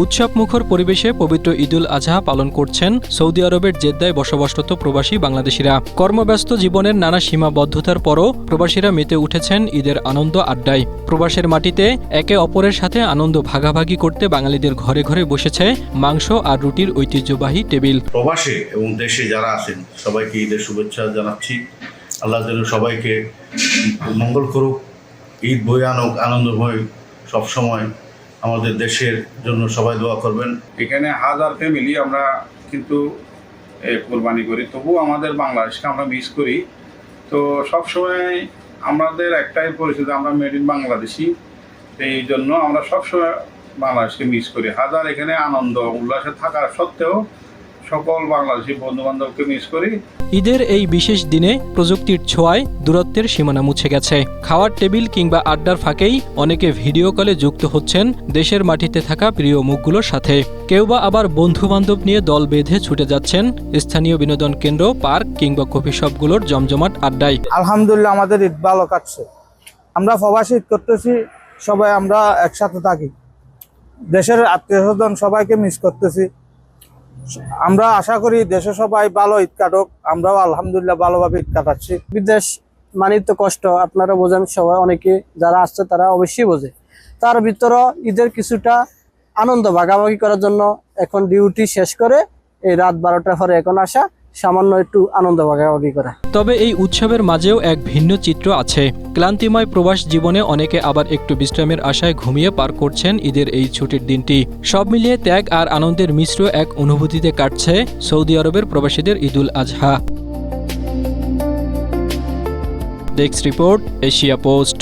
উৎসবমুখর পরিবেশে পবিত্র ঈদুল আজহা পালন করছেন সৌদি আরবের জেদ্দায় বসবাসরত প্রবাসী বাংলাদেশিরা। কর্মব্যস্ত জীবনের নানা সীমাবদ্ধতার পরও প্রবাসীরা মেতে উঠেছেন ঈদের আনন্দ আড্ডায়। প্রবাসের মাটিতে একে অপরের সাথে আনন্দ ভাগাভাগি করতে বাঙালিদের ঘরে ঘরে বসেছে মাংস আর রুটির ঐতিহ্যবাহী টেবিল। প্রবাসে এবং দেশে যারা আছেন সবাইকে ঈদের শুভেচ্ছা জানাচ্ছি। আল্লাহ যেন সবাইকে মঙ্গল করুক, ঈদ বই আনুক, আনন্দময় সবসময় আমাদের দেশের জন্য সবাই দোয়া করবেন। এখানে হাজার ফ্যামিলি আমরা কিন্তু কোরবানি করি, তবুও আমাদের বাংলাদেশকে আমরা মিস করি। তো সবসময় আমাদের একটাই পরিস্থিতি, আমরা মেড ইন বাংলাদেশি, এই জন্য আমরা সবসময় বাংলাদেশকে মিস করি। হাজার এখানে আনন্দ উল্লাসে থাকার সত্ত্বেও সকল বাংলাদেশি বন্ধু বান্ধবকে মিস করি। ঈদের এই বিশেষ দিনে প্রযুক্তির ছোঁয়ায় দূরত্বের সীমানা মুছে গেছে। খাওয়ার টেবিল কিংবা আড্ডার ফাঁকেই অনেকে ভিডিও কলে যুক্ত হচ্ছেন দেশের মাটিতে থাকা প্রিয় মুখগুলোর সাথে। কেউ বা আবার বন্ধু বান্ধব নিয়ে দল বেঁধে ছুটে যাচ্ছেন স্থানীয় বিনোদন কেন্দ্র, পার্ক কিংবা কফি শপগুলোর জমজমাট আড্ডায়। আলহামদুলিল্লাহ আমাদের ঈদ ভালো কাটছে। আমরা প্রবাসী ঈদ করতেছি, সবাই আমরা একসাথে থাকি, দেশের আত্মীয় স্বজন সবাইকে মিস করতেছি। আমরা আশা করি দেশে সবাই ভালো ঈদ কাটুক, আমরাও আলহামদুলিল্লাহ ভালোভাবে ঈদ কাটাচ্ছি। বিদেশ মানেই তো কষ্ট, আপনারা বোঝেন, সবাই অনেকে যারা আসছে তারা অবশ্যই বোঝে। তার ভিতরে ঈদের কিছুটা আনন্দ ভাগাভাগি করার জন্য এখন ডিউটি শেষ করে এই রাত 12টার পরে এখন আসা, সামান্য একটু আনন্দ ভাগাভাগি করা। তবে এই উৎসবের মাঝেও এক ভিন্ন চিত্র আছে। ক্লান্তিময় প্রবাস জীবনে অনেকে আবার একটু বিশ্রামের আশায় ঘুমিয়ে পার করছেন ঈদের এই ছুটির দিনটি। সব মিলিয়ে ত্যাগ আর আনন্দের মিশ্র এক অনুভূতিতে কাটছে সৌদি আরবের প্রবাসীদের Eid ul Adha. Desk report, Asia post.